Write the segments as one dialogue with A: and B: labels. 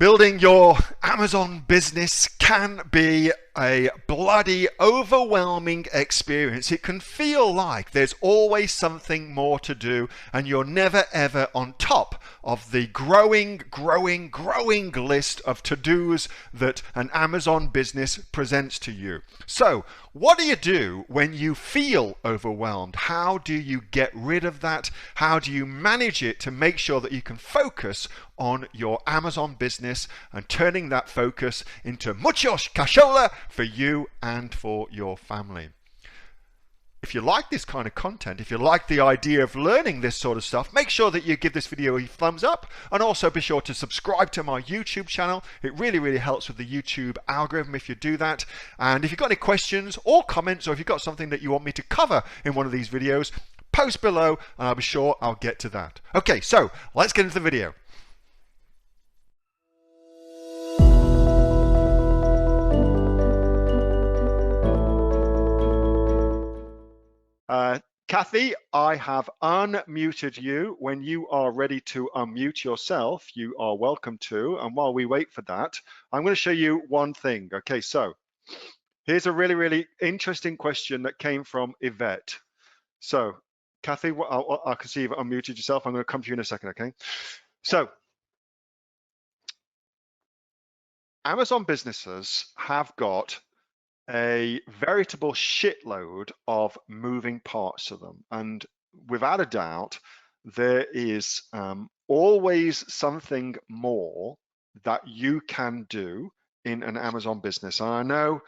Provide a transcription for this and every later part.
A: Building your Amazon business can be a bloody overwhelming experience. It can feel like there's always something more to do and you're never ever on top of the growing list of to-dos that an Amazon business presents to you. So what do you do when you feel overwhelmed? How do you get rid of that? How do you manage it to make sure that you can focus on your Amazon business and turning that focus into mucho cashola for you and for your family? If you like this kind of content, if you like the idea of learning this sort of stuff, make sure that you give this video a thumbs up, and also be sure to subscribe to my YouTube channel. It really helps with the YouTube algorithm if you do that. And if you've got any questions or comments, or if you've got something that you want me to cover in one of these videos, post below and I'll be sure I'll get to that. Okay, so let's get into the video. Kathy, I have unmuted you. When you are ready to unmute yourself, you are welcome to. And while we wait for that, I'm going to show you one thing. Okay, so here's a really interesting question that came from Yvette. So, Kathy, I can see you've unmuted yourself. I'm going to come to you in a second, okay? So, Amazon businesses have got a veritable shitload of moving parts to them, and without a doubt there is always something more that you can do in an Amazon business. And I know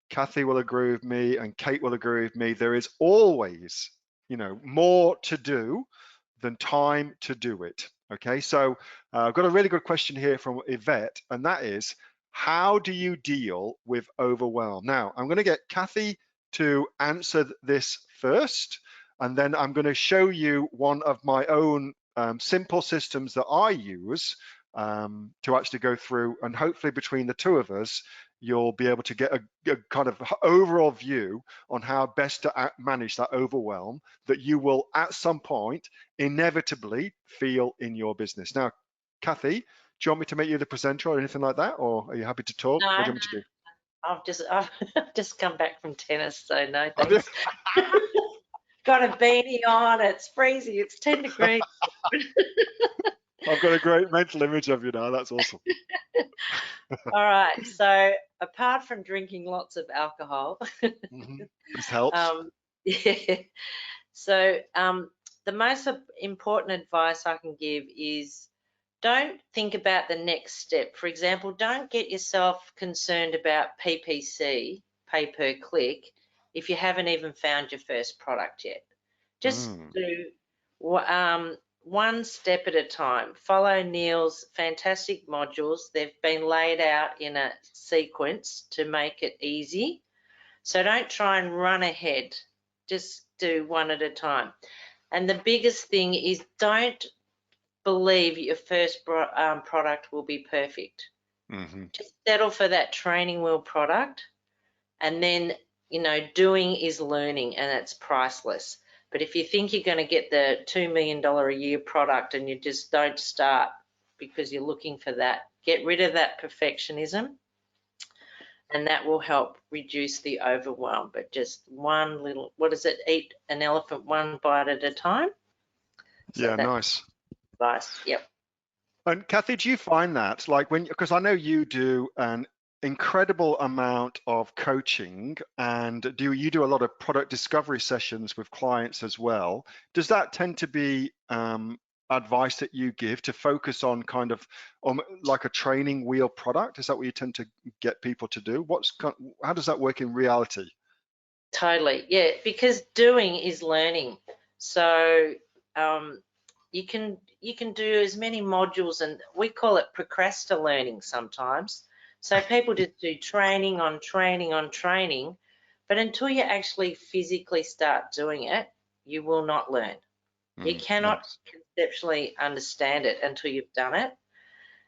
A: Kathy will agree with me and Kate will agree with me, there is always, you know, more to do than time to do it. Okay, so I've got a really good question here from Yvette, and that is, how do you deal with overwhelm? Now, I'm going to get Kathy to answer this first, and then I'm going to show you one of my own simple systems that I use to actually go through, and hopefully between the two of us, you'll be able to get a kind of overall view on how best to manage that overwhelm that you will at some point inevitably feel in your business. Now, Kathy, do you want me to make you the presenter or anything like that, or are you happy to talk?
B: No,
A: what do you want me to do?
B: I've just come back from tennis, so no thanks. Got a beanie on, it's freezing, it's 10 degrees.
A: I've got a great mental image of you now, that's awesome.
B: All right, so apart from drinking lots of alcohol,
A: this helps.
B: Yeah. So the most important advice I can give is, don't think about the next step. For example, don't get yourself concerned about PPC, pay per click, if you haven't even found your first product yet. Just do one step at a time. Follow Neil's fantastic modules. They've been laid out in a sequence to make it easy. So don't try and run ahead. Just do one at a time. And the biggest thing is, don't believe your first product will be perfect. Just settle for that training wheel product, and then, you know, doing is learning, and it's priceless. But if you think you're going to get the $2 million a year product and you just don't start because you're looking for that, get rid of that perfectionism, and that will help reduce the overwhelm. But just one little, what is it, eat an elephant one bite at a time. So
A: yeah, nice
B: advice. Yep.
A: And Kathy, do you find that, like, when, because I know you do an incredible amount of coaching, and you do a lot of product discovery sessions with clients as well. Does that tend to be advice that you give to focus on kind of like a training wheel product? Is that what you tend to get people to do? How does that work in reality?
B: Totally, yeah, because doing is learning. So you can do as many modules, and we call it procrastinating learning sometimes. So people just do training on training on training, but until you actually physically start doing it, you will not learn. You cannot conceptually understand it until you've done it.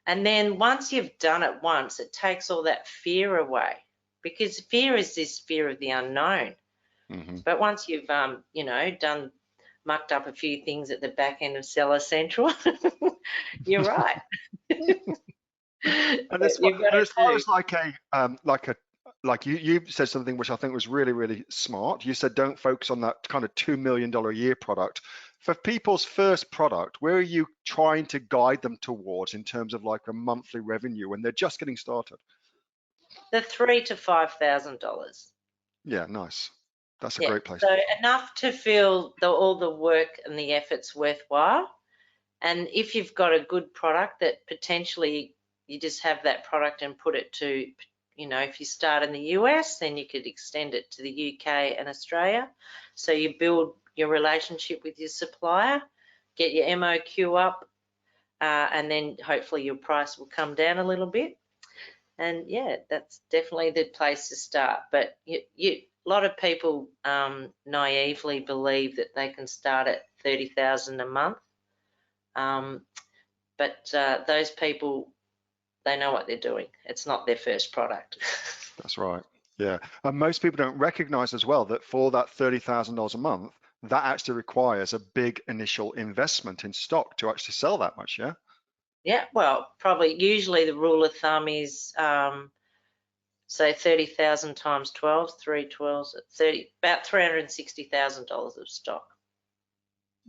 B: And then once you've done it once, it takes all that fear away, because fear is this fear of the unknown. But once you've you know, mucked up a few things at the back end of Seller Central, you're right.
A: And as far,
B: You've got
A: and
B: to
A: as far
B: do.
A: as like you said something which I think was really, really smart. You said don't focus on that kind of $2 million a year product. For people's first product, where are you trying to guide them towards in terms of like a monthly revenue when they're just getting started?
B: The $3,000 to $5,000.
A: Yeah, nice. That's a
B: Yeah,
A: great place
B: so
A: to start.
B: enough to feel all the work and the effort's worthwhile. And if you've got a good product that potentially you just have that product and put it to, if you start in the US, then you could extend it to the UK and Australia. So you build your relationship with your supplier, get your MOQ up, and then hopefully your price will come down a little bit. And yeah, that's definitely the place to start. But a lot of people naively believe that they can start at 30,000 a month. But those people, they know what they're doing. It's not their first product.
A: That's right. Yeah. And most people don't recognize as well that for that $30,000 a month, that actually requires a big initial investment in stock to actually sell that much. Yeah.
B: Yeah, well, probably usually the rule of thumb is say 30,000 times 12, 3 12s at 30, about $360,000 of stock.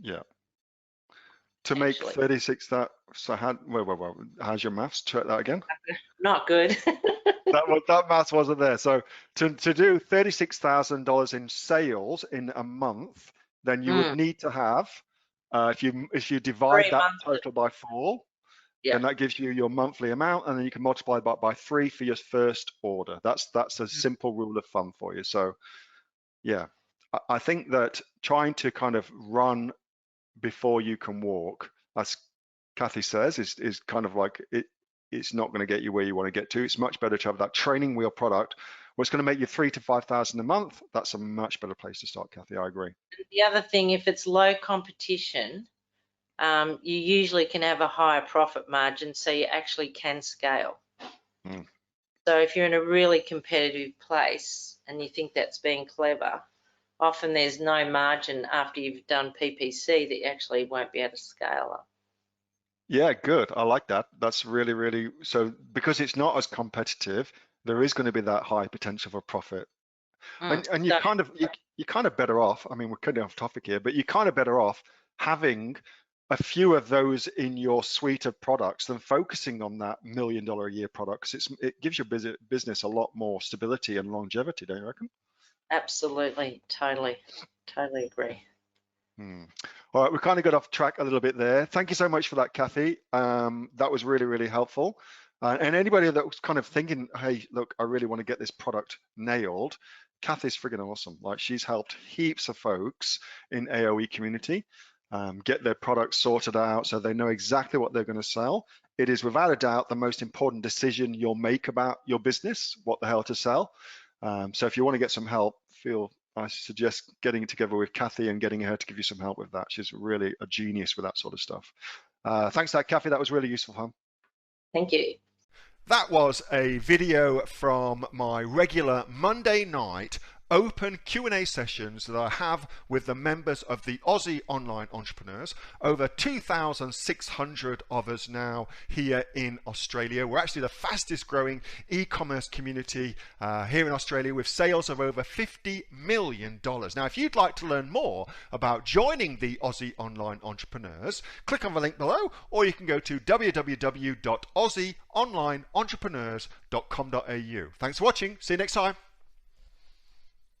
A: Yeah. To make
B: Actually.
A: 36 that, so how's your maths? Check that again.
B: Not good.
A: That maths wasn't there. So to do $36,000 in sales in a month, then you would need to have, if you divide
B: 3
A: that
B: months.
A: total by 4,
B: Yeah.
A: then that gives you your monthly amount, and then you can multiply that by 3 for your first order. That's a simple rule of thumb for you. So yeah, I think that trying to kind of run before you can walk, as Kathy says, is kind of like it's not going to get you where you want to get to. It's much better to have that training wheel product where it's going to make you 3,000 to 5,000 a month. That's a much better place to start, Kathy. I agree.
B: The other thing, if it's low competition, you usually can have a higher profit margin, so you actually can scale. So if you're in a really competitive place and you think that's being clever, often there's no margin after you've done PPC that you actually won't be able to scale up.
A: Yeah, good. I like that. That's really, really, so because it's not as competitive, there is going to be that high potential for profit. And you're kind of better off. I mean, we're kind of off topic here, but you're kind of better off having a few of those in your suite of products than focusing on that $1 million a year product, because it gives your business a lot more stability and longevity, don't you reckon?
B: Absolutely, totally agree.
A: All right, we kind of got off track a little bit there. Thank you so much for that, Kathy. That was really, really helpful. And anybody that was kind of thinking, hey, look, I really want to get this product nailed, Kathy's friggin' awesome. Like, she's helped heaps of folks in AOE community get their products sorted out so they know exactly what they're going to sell. It is without a doubt the most important decision you'll make about your business, what the hell to sell. So if you want to get some help, I suggest getting together with Kathy and getting her to give you some help with that. She's really a genius with that sort of stuff. Thanks for that, Kathy. That was really useful, huh?
B: Thank you.
A: That was a video from my regular Monday night open Q&A sessions that I have with the members of the Aussie Online Entrepreneurs. Over 2,600 of us now here in Australia. We're actually the fastest growing e-commerce community here in Australia, with sales of over $50 million. Now, if you'd like to learn more about joining the Aussie Online Entrepreneurs, click on the link below, or you can go to www.aussieonlineentrepreneurs.com.au. Thanks for watching. See you next time.